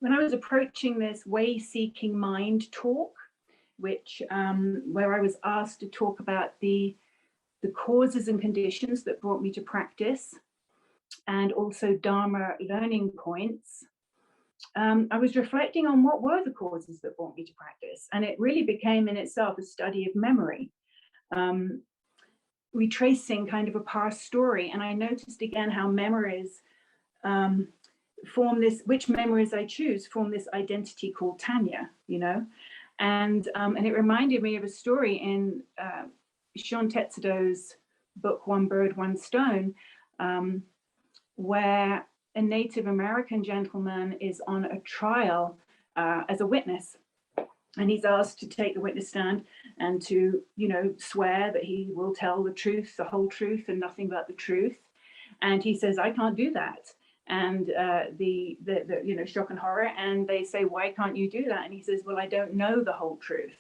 when I was approaching this way-seeking mind talk, which where I was asked to talk about the causes and conditions that brought me to practice, and also Dharma learning points, I was reflecting on what were the causes that brought me to practice. And it really became in itself a study of memory, retracing kind of a past story. And I noticed again how memories form this, which memories I choose form this identity called Tania, you know. And it reminded me of a story in Sean Tetsudo's book, One Bird, One Stone, where a Native American gentleman is on a trial as a witness. And he's asked to take the witness stand and to, you know, swear that he will tell the truth, the whole truth, and nothing but the truth. And he says, I can't do that. And the you know, shock and horror. And they say, why can't you do that? And he says, well, I don't know the whole truth.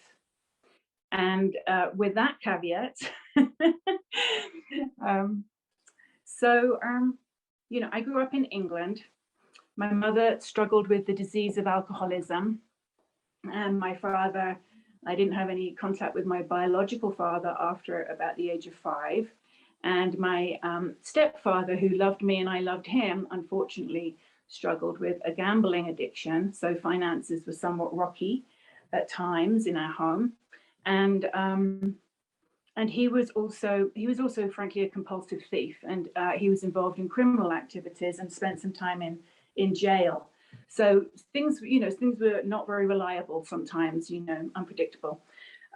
And with that caveat, you know, I grew up in England. My mother struggled with the disease of alcoholism. And my father, I didn't have any contact with my biological father after about the age of 5. And my stepfather, who loved me and I loved him, unfortunately struggled with a gambling addiction. So finances were somewhat rocky at times in our home. And he was also frankly a compulsive thief, and he was involved in criminal activities and spent some time in jail. So things were not very reliable sometimes, you know, unpredictable.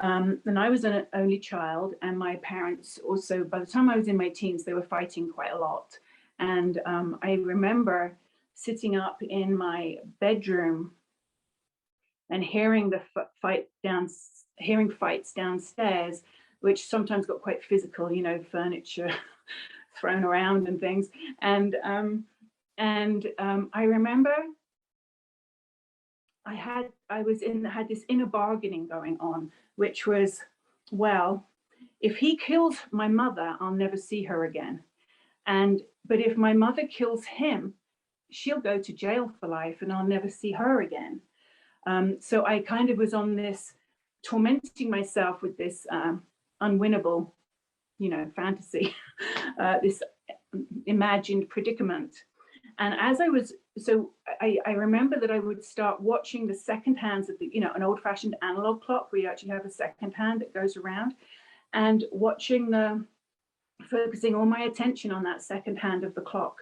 And I was an only child, and my parents also, by the time I was in my teens, they were fighting quite a lot. And I remember sitting up in my bedroom and hearing fights downstairs, which sometimes got quite physical, you know, furniture thrown around and things. And I remember I had this inner bargaining going on, which was, well, if he kills my mother, I'll never see her again. But if my mother kills him, she'll go to jail for life and I'll never see her again. So I kind of was on this, tormenting myself with this unwinnable, you know, fantasy, this imagined predicament. And as I was, so I remember that I would start watching the second hands of the, you know, an old fashioned analog clock where you actually have a second hand that goes around, and focusing all my attention on that second hand of the clock,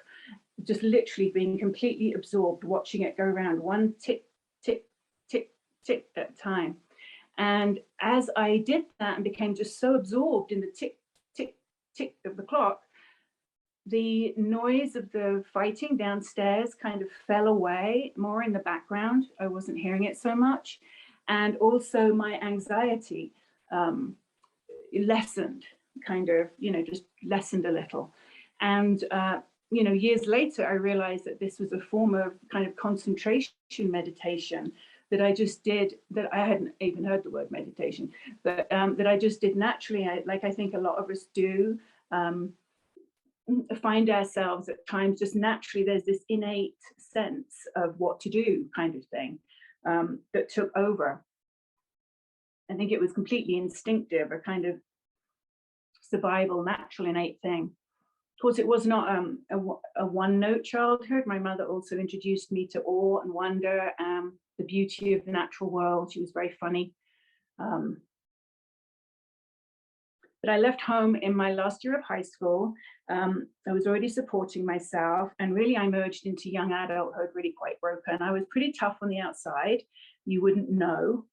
just literally being completely absorbed, watching it go around, one tick, tick, tick, tick at a time. And as I did that and became just so absorbed in the tick, tick, tick of the clock, the noise of the fighting downstairs kind of fell away more in the background. I wasn't hearing it so much. And also my anxiety lessened, kind of, you know, just lessened a little. And, you know, years later, I realized that this was a form of kind of concentration meditation that I just did, that I hadn't even heard the word meditation, but that I just did naturally, like I think a lot of us do, find ourselves at times just naturally, there's this innate sense of what to do kind of thing that took over. I think it was completely instinctive, a kind of survival, natural, innate thing. Of course, it was not a one-note childhood. My mother also introduced me to awe and wonder, the beauty of the natural world. She was very funny. But I left home in my last year of high school. I was already supporting myself, and really I merged into young adulthood really quite broken. I was pretty tough on the outside. You wouldn't know.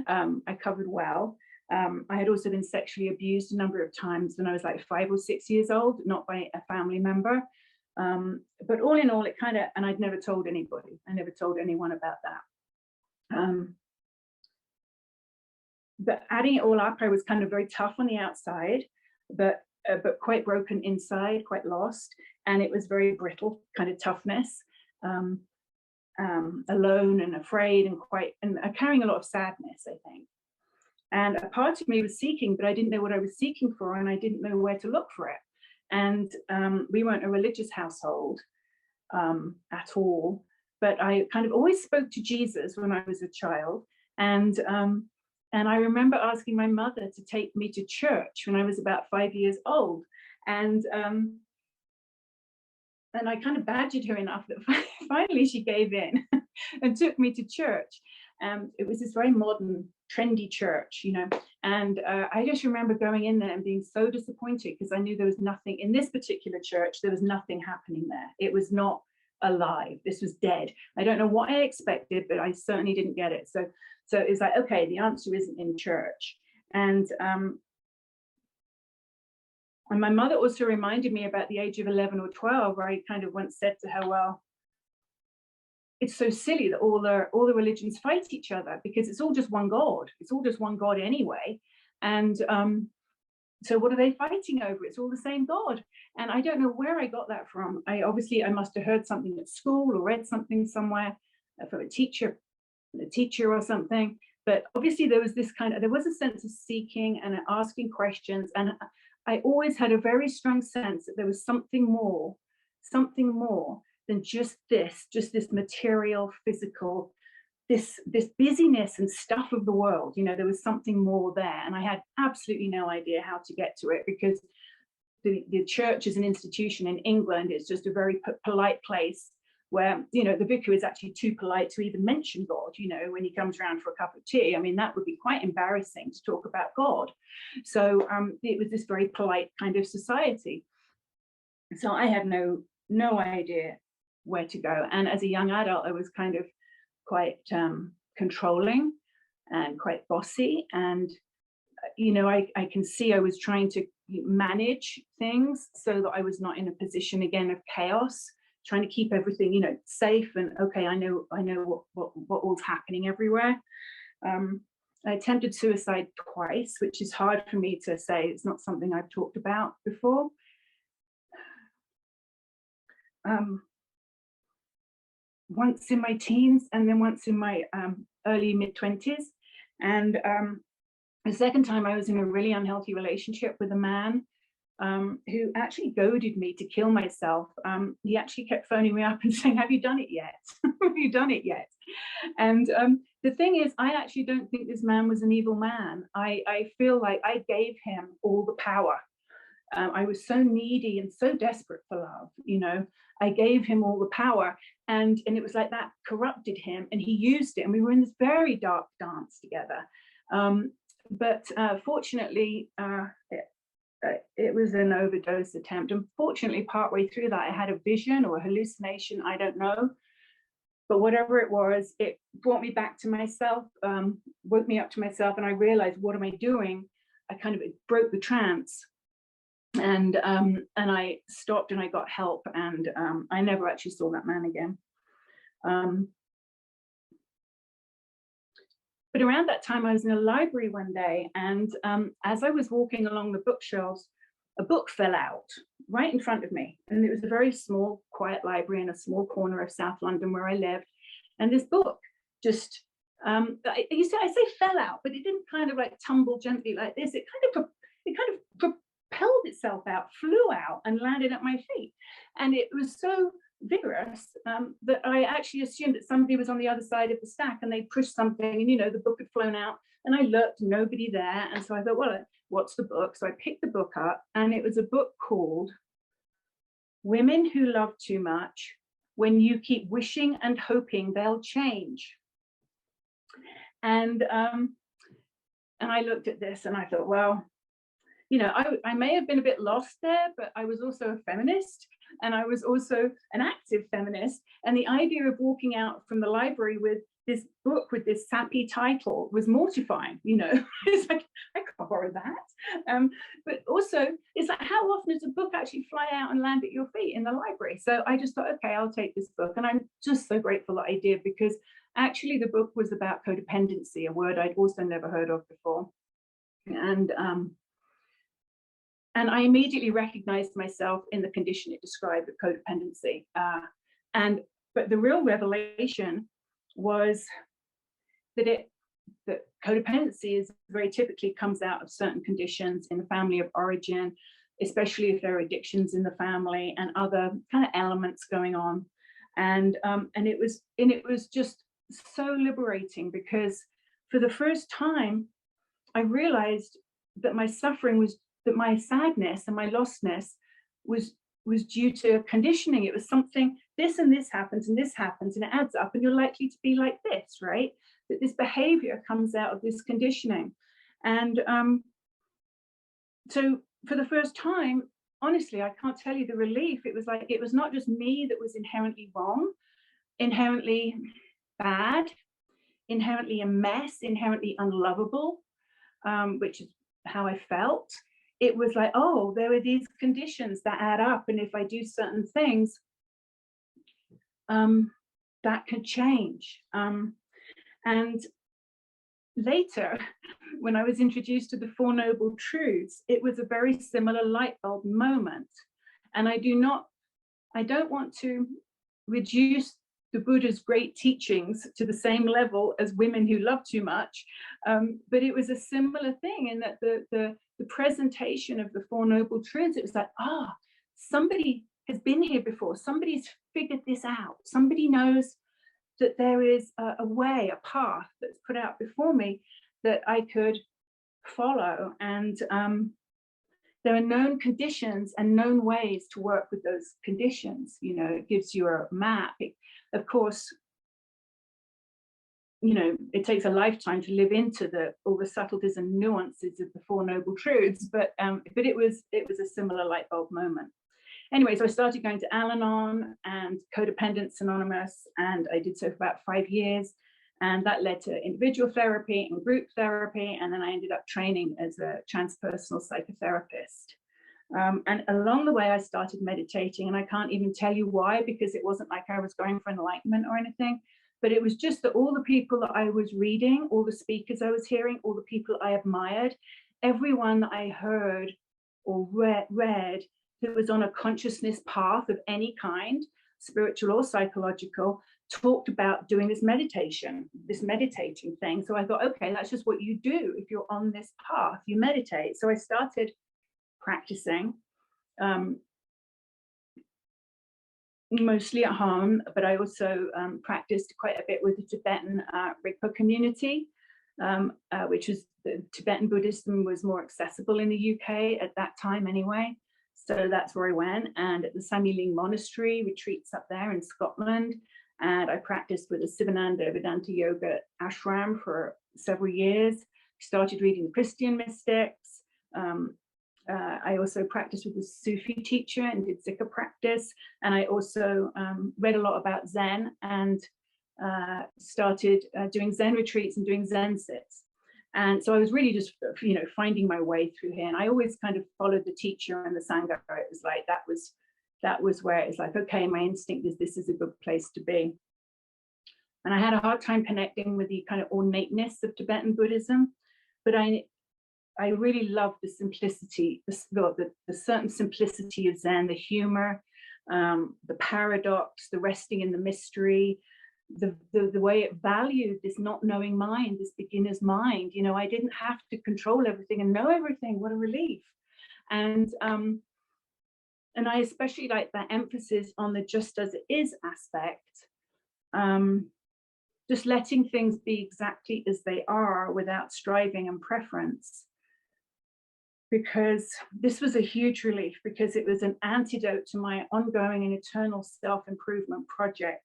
I covered well. I had also been sexually abused a number of times when I was like 5 or 6 years old, not by a family member. But all in all, it kind of, and I'd never told anybody. I never told anyone about that. But adding it all up, I was kind of very tough on the outside, but quite broken inside, quite lost. And it was very brittle kind of toughness, alone and afraid and carrying a lot of sadness, I think. And a part of me was seeking, but I didn't know what I was seeking for, and I didn't know where to look for it. And we weren't a religious household at all. but I kind of always spoke to Jesus when I was a child. And I remember asking my mother to take me to church when I was about 5 years old. And I kind of badgered her enough that finally she gave in and took me to church. It was this very modern, trendy church, you know. And I just remember going in there and being so disappointed because I knew there was nothing in this particular church. There was nothing happening there. It was not alive. This was dead. I don't know what I expected, but I certainly didn't get it. So it's like, okay, the answer isn't in church. And my mother also reminded me about the age of 11 or 12, where I kind of once said to her, well, it's so silly that all the religions fight each other because it's all just one God. It's all just one God anyway. And so what are they fighting over? It's all the same God. And I don't know where I got that from. I must have heard something at school or read something somewhere from a teacher or something. But obviously there was a sense of seeking and asking questions. And I always had a very strong sense that there was something more than just this material, physical, this busyness and stuff of the world. You know, there was something more there. And I had absolutely no idea how to get to it, because the church as an institution in England is just a very polite place where, you know, the vicar is actually too polite to even mention God, you know, when he comes around for a cup of tea. I mean, that would be quite embarrassing to talk about God. So it was this very polite kind of society. So I had no idea where to go. And as a young adult, I was kind of quite controlling and quite bossy. And, you know, I can see I was trying to manage things so that I was not in a position again of chaos, trying to keep everything, you know, safe and okay, I know what all's happening everywhere. I attempted suicide twice, which is hard for me to say. It's not something I've talked about before. Once in my teens and then once in my early mid-20s. And the second time I was in a really unhealthy relationship with a man who actually goaded me to kill myself. He actually kept phoning me up and saying, have you done it yet? Have you done it yet? And the thing is, I actually don't think this man was an evil man. I feel like I gave him all the power. I was so needy and so desperate for love, you know. I gave him all the power, and it was like that corrupted him, and he used it, and we were in this very dark dance together. But fortunately, it was an overdose attempt. And fortunately, partway through that, I had a vision or a hallucination, I don't know. But whatever it was, it brought me back to myself, woke me up to myself, and I realized, what am I doing? I kind of broke the trance. And I stopped and I got help, and I never actually saw that man again. But around that time, I was in a library one day, and as I was walking along the bookshelves, a book fell out right in front of me. And it was a very small, quiet library in a small corner of South London where I lived. And this book just, I say fell out, but it didn't kind of like tumble gently like this. It kind of propelled itself out, flew out, and landed at my feet. And it was so vigorous that I actually assumed that somebody was on the other side of the stack and they pushed something, and, you know, the book had flown out, and I looked, nobody there. And so I thought, well, what's the book? So I picked the book up, and it was a book called Women Who Love Too Much, When You Keep Wishing and Hoping They'll Change. And I looked at this and I thought, well, you know, I may have been a bit lost there, but I was also a feminist, and I was also an active feminist. And the idea of walking out from the library with this book with this sappy title was mortifying, you know. It's like, I can't borrow that. But also, it's like, how often does a book actually fly out and land at your feet in the library? So I just thought, okay, I'll take this book. And I'm just so grateful that I did, because actually the book was about codependency, a word I'd also never heard of before. And I immediately recognized myself in the condition it described, of codependency. But the real revelation was that codependency is very typically comes out of certain conditions in the family of origin, especially if there are addictions in the family and other kind of elements going on. And it was just so liberating, because for the first time I realized that my suffering was, that my sadness and my lostness was due to conditioning. It was something, this and this happens and this happens and it adds up and you're likely to be like this, right? That this behavior comes out of this conditioning. And so for the first time, honestly, I can't tell you the relief. It was like, it was not just me that was inherently wrong, inherently bad, inherently a mess, inherently unlovable, which is how I felt. It was like, oh, there are these conditions that add up, and if I do certain things, that can change. And later, when I was introduced to the Four Noble Truths, it was a very similar light bulb moment. And I don't want to reduce the Buddha's great teachings to the same level as Women Who Love Too Much, but it was a similar thing in that the presentation of the Four Noble Truths, it was like, somebody has been here before, somebody's figured this out, somebody knows that there is a way, a path that's put out before me that I could follow. And there are known conditions and known ways to work with those conditions. You know, it gives you a map. Of course, you know, it takes a lifetime to live into all the subtleties and nuances of the Four Noble Truths, but it was a similar light bulb moment. Anyway, so I started going to Al-Anon and Codependence Anonymous, and I did so for about 5 years. And that led to individual therapy and group therapy. And then I ended up training as a transpersonal psychotherapist. And along the way, I started meditating, and I can't even tell you why, because it wasn't like I was going for enlightenment or anything, but it was just that all the people that I was reading, all the speakers I was hearing, all the people I admired, everyone that I heard or read who was on a consciousness path of any kind, spiritual or psychological, talked about doing this meditation, this meditating thing. So I thought, okay, that's just what you do. If you're on this path, you meditate. So I started practicing, mostly at home, but I also practiced quite a bit with the Tibetan Rigpa community, which was, the Tibetan Buddhism was more accessible in the UK at that time anyway. So that's where I went. And at the Samyeling Monastery retreats up there in Scotland. And I practiced with the Sivananda Vedanta Yoga ashram for several years. Started reading the Christian mystics. I also practiced with a Sufi teacher and did Zikr practice. And I also read a lot about Zen and started doing Zen retreats and doing Zen sits. And so I was really just, you know, finding my way through here. And I always kind of followed the teacher and the Sangha. It was like, that was where it's like, okay, my instinct is this is a good place to be. And I had a hard time connecting with the kind of ornateness of Tibetan Buddhism, but I really loved the simplicity, the certain simplicity of Zen, the humor, the paradox, the resting in the mystery, the way it valued this not knowing mind, this beginner's mind. You know, I didn't have to control everything and know everything. What a relief. And I especially like that emphasis on the just as it is aspect. Just letting things be exactly as they are without striving and preference. Because this was a huge relief, because it was an antidote to my ongoing and eternal self-improvement project,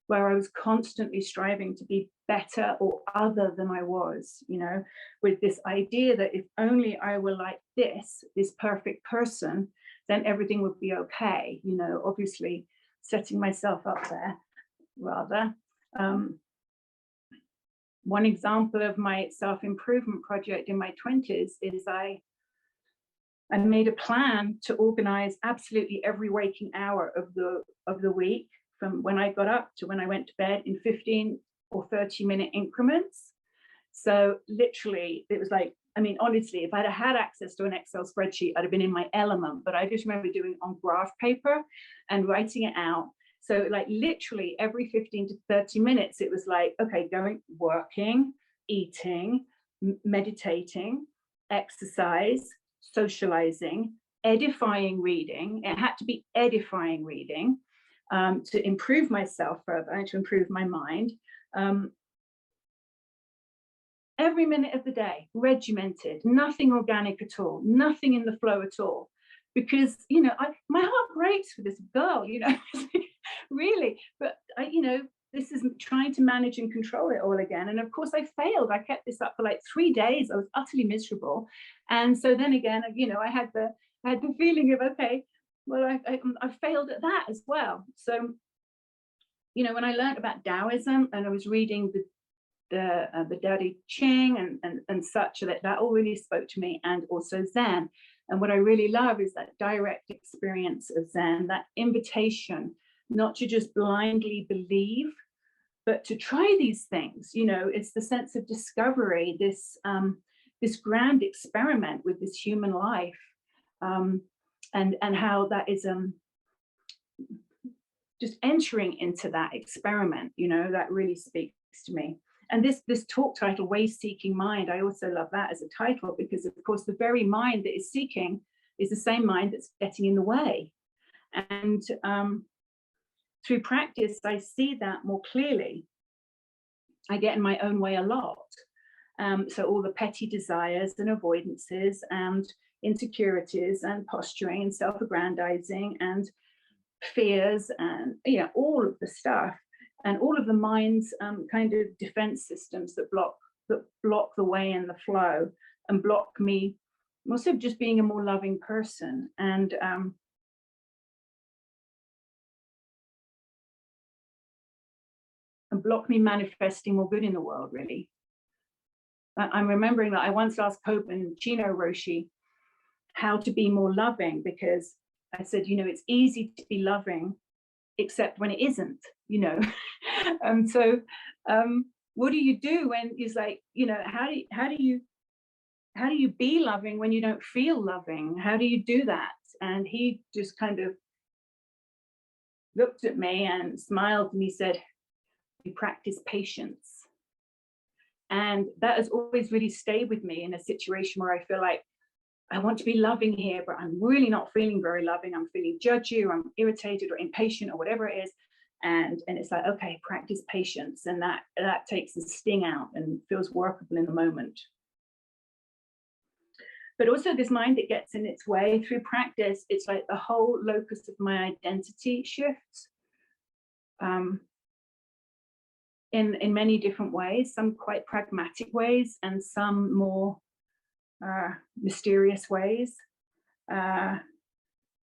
where I was constantly striving to be better or other than I was, you know, with this idea that if only I were like this perfect person, then everything would be okay, you know, obviously setting myself up there, rather. One example of my self-improvement project in my 20s is I made a plan to organize absolutely every waking hour of the week, from when I got up to when I went to bed, in 15 or 30-minute increments. So literally, it was like, I mean, honestly, if I'd have had access to an Excel spreadsheet, I'd have been in my element. But I just remember doing it on graph paper and writing it out. So like literally every 15 to 30 minutes, it was like, okay, working, eating, meditating, exercise, socializing, edifying reading. It had to be edifying reading. to improve myself further and to improve my mind. Every minute of the day, regimented, nothing organic at all, nothing in the flow at all. Because, you know, my heart breaks for this girl, you know, really. But, you know, this is trying to manage and control it all again. And of course, I failed. I kept this up for like 3 days. I was utterly miserable. And so then again, you know, I had the feeling of, okay, well, I failed at that as well. So, you know, when I learned about Taoism and I was reading the Tao Te Ching and such, that all really spoke to me, and also Zen. And what I really love is that direct experience of Zen, that invitation not to just blindly believe, but to try these things. You know, it's the sense of discovery, this grand experiment with this human life, and how that is just entering into that experiment. You know, that really speaks to me. And this talk title, Way Seeking Mind, I also love that as a title, because of course the very mind that is seeking is the same mind that's getting in the way. And through practice, I see that more clearly. I get in my own way a lot. So all the petty desires and avoidances and insecurities and posturing and self-aggrandizing and fears and, you know, all of the stuff. And all of the mind's kind of defense systems that block the way and the flow and block me also just being a more loving person, and block me manifesting more good in the world, really. I'm remembering that I once asked Pope and Chino Roshi how to be more loving, because I said, you know, it's easy to be loving except when it isn't, you know. So what do you do when it's like, you know, how do you be loving when you don't feel loving? How do you do that? And he just kind of looked at me and smiled, and he said, you practice patience. And that has always really stayed with me in a situation where I feel like I want to be loving here, but I'm really not feeling very loving. I'm feeling judgy, or I'm irritated or impatient or whatever it is. And it's like, okay, practice patience. And that takes the sting out and feels workable in the moment. But also this mind that gets in its way through practice, it's like the whole locus of my identity shifts in many different ways, some quite pragmatic ways and some more mysterious ways,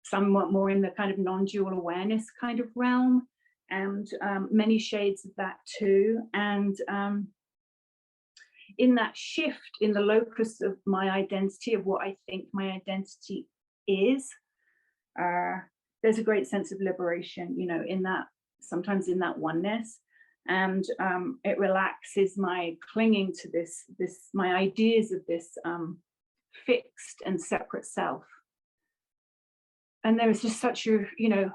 somewhat more in the kind of non-dual awareness kind of realm, and many shades of that too. And in that shift in the locus of my identity, of what I think my identity is, there's a great sense of liberation, you know, in that, sometimes in that oneness. And it relaxes my clinging to this my ideas of this fixed and separate self. And there is just such a, you know,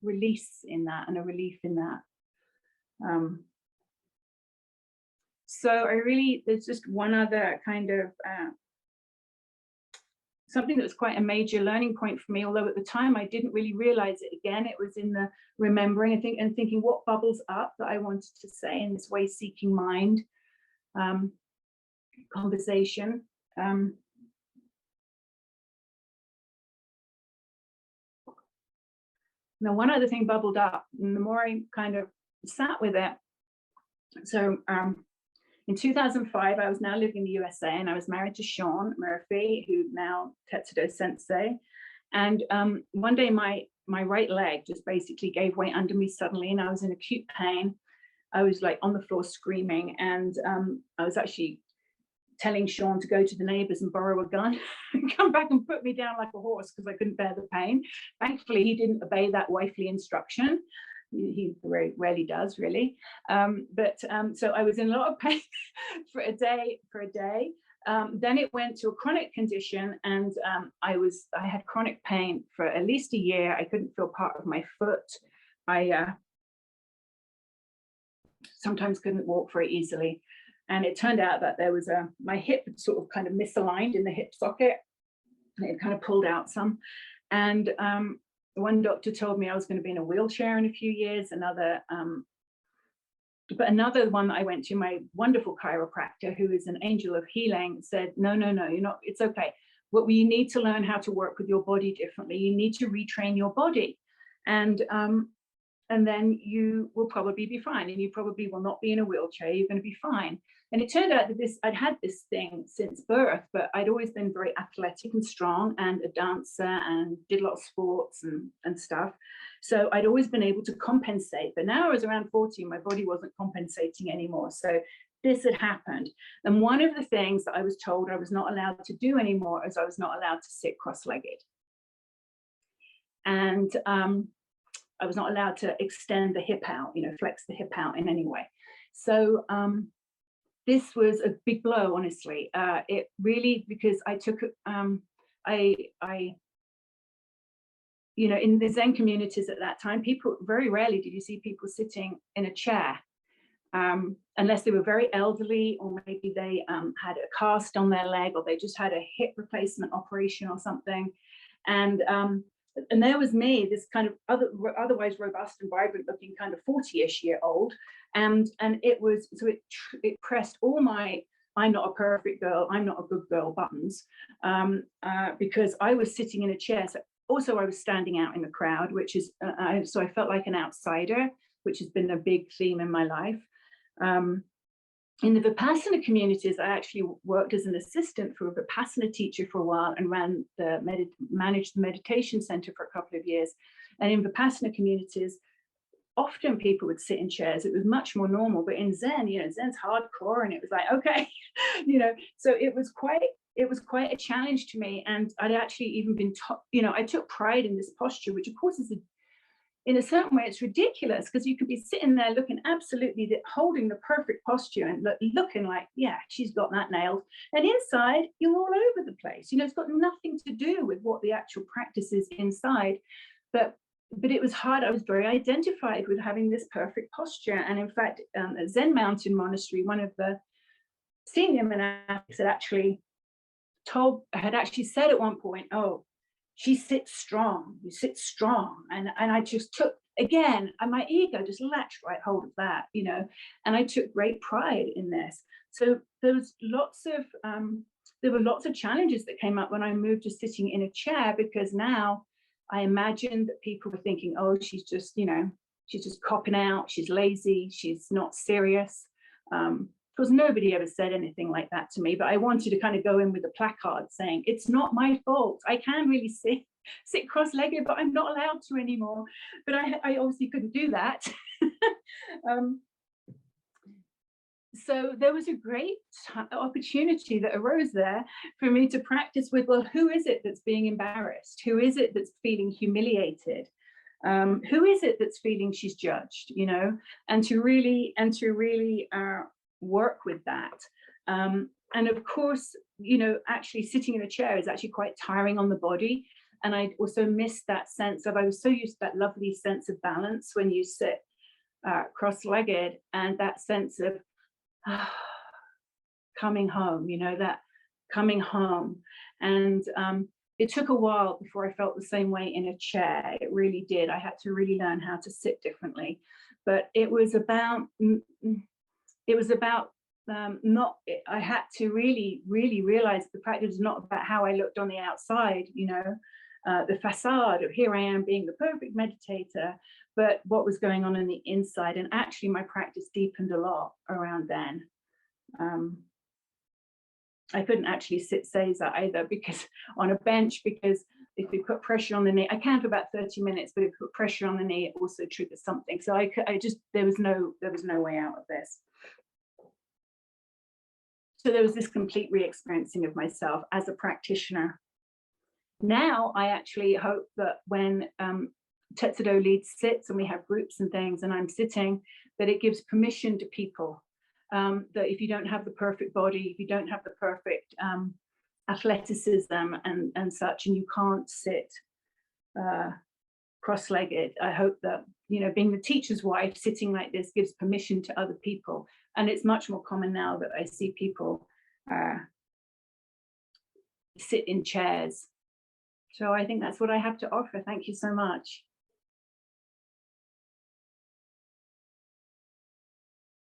release in that and a relief in that. So I really, there's just one other kind of something that was quite a major learning point for me, although at the time I didn't really realize it. Again, it was in the remembering, I think, and thinking what bubbles up that I wanted to say in this way seeking mind conversation. Now, one other thing bubbled up, and the more I kind of sat with it. So in 2005, I was now living in the USA, and I was married to Sean Murphy, who now Tetsudo Sensei. And one day my right leg just basically gave way under me suddenly, and I was in acute pain. I was like on the floor screaming, and I was actually telling Sean to go to the neighbors and borrow a gun and come back and put me down like a horse because I couldn't bear the pain. Thankfully, he didn't obey that wifely instruction. He very rarely does, really. So I was in a lot of pain for a day. Then it went to a chronic condition, and I had chronic pain for at least a year. I couldn't feel part of my foot. I sometimes couldn't walk very easily. And it turned out that there was my hip had sort of kind of misaligned in the hip socket. It kind of pulled out some. And one doctor told me I was going to be in a wheelchair in a few years. But another one that I went to, my wonderful chiropractor, who is an angel of healing, said, no, you're not, it's okay. What you need to learn how to work with your body differently. You need to retrain your body. And then you will probably be fine. And you probably will not be in a wheelchair. You're going to be fine. And it turned out that I'd had this thing since birth, but I'd always been very athletic and strong and a dancer and did a lot of sports and stuff. So I'd always been able to compensate. But now I was around 40, my body wasn't compensating anymore. So this had happened. And one of the things that I was told I was not allowed to do anymore is I was not allowed to sit cross-legged. And I was not allowed to extend the hip out, flex the hip out in any way. So this was a big blow, honestly. It really, because I took, in the Zen communities at that time, people, very rarely did you see people sitting in a chair, unless they were very elderly, or maybe they had a cast on their leg, or they just had a hip replacement operation or something. And there was me, this kind of otherwise robust and vibrant looking kind of 40-ish year old. And it was, so it pressed all my, I'm not a perfect girl, I'm not a good girl buttons, because I was sitting in a chair. So also I was standing out in the crowd, which is, so I felt like an outsider, which has been a big theme in my life. In the Vipassana communities, I actually worked as an assistant for a Vipassana teacher for a while and managed the meditation center for a couple of years. And in Vipassana communities, often people would sit in chairs. It was much more normal. But in Zen, Zen's hardcore, and it was like, okay, so it was quite a challenge to me. And I'd actually even been taught, I took pride in this posture, which of course is in a certain way, it's ridiculous, because you could be sitting there looking absolutely, holding the perfect posture and looking like, yeah, she's got that nailed. And inside, you're all over the place. It's got nothing to do with what the actual practice is inside. But it was hard. I was very identified with having this perfect posture. And in fact, at Zen Mountain Monastery, one of the senior monastics had actually said at one point, oh, she sits strong, you sit strong. And I just took, again, and my ego just latched right hold of that, and I took great pride in this. So there were lots of challenges that came up when I moved to sitting in a chair, because now I imagined that people were thinking, oh, she's just copping out, she's lazy, she's not serious. Because nobody ever said anything like that to me, but I wanted to kind of go in with a placard saying, it's not my fault. I can really sit cross-legged, but I'm not allowed to anymore. But I obviously couldn't do that. So there was a great opportunity that arose there for me to practice with, well, who is it that's being embarrassed? Who is it that's feeling humiliated? Who is it that's feeling she's judged, and to really work with that. And of course, actually sitting in a chair is actually quite tiring on the body. And I also missed that sense of, I was so used to that lovely sense of balance when you sit cross-legged, and that sense of coming home, that coming home. And it took a while before I felt the same way in a chair. It really did. I had to really learn how to sit differently. But it was about I had to really realize the practice is not about how I looked on the outside, the facade of here I am being the perfect meditator, but what was going on the inside. And actually my practice deepened a lot around then. I couldn't actually sit seiza either, because on a bench, because if you put pressure on the knee, I can for about 30 minutes, but if you put pressure on the knee, it also triggers something. So there was no way out of this. So there was this complete re-experiencing of myself as a practitioner. Now I actually hope that when Tetsudo leads sits and we have groups and things and I'm sitting, that it gives permission to people, that if you don't have the perfect body, if you don't have the perfect athleticism and such, and you can't sit cross-legged, I hope that, being the teacher's wife, sitting like this gives permission to other people. And it's much more common now that I see people sit in chairs. So I think that's what I have to offer. Thank you so much.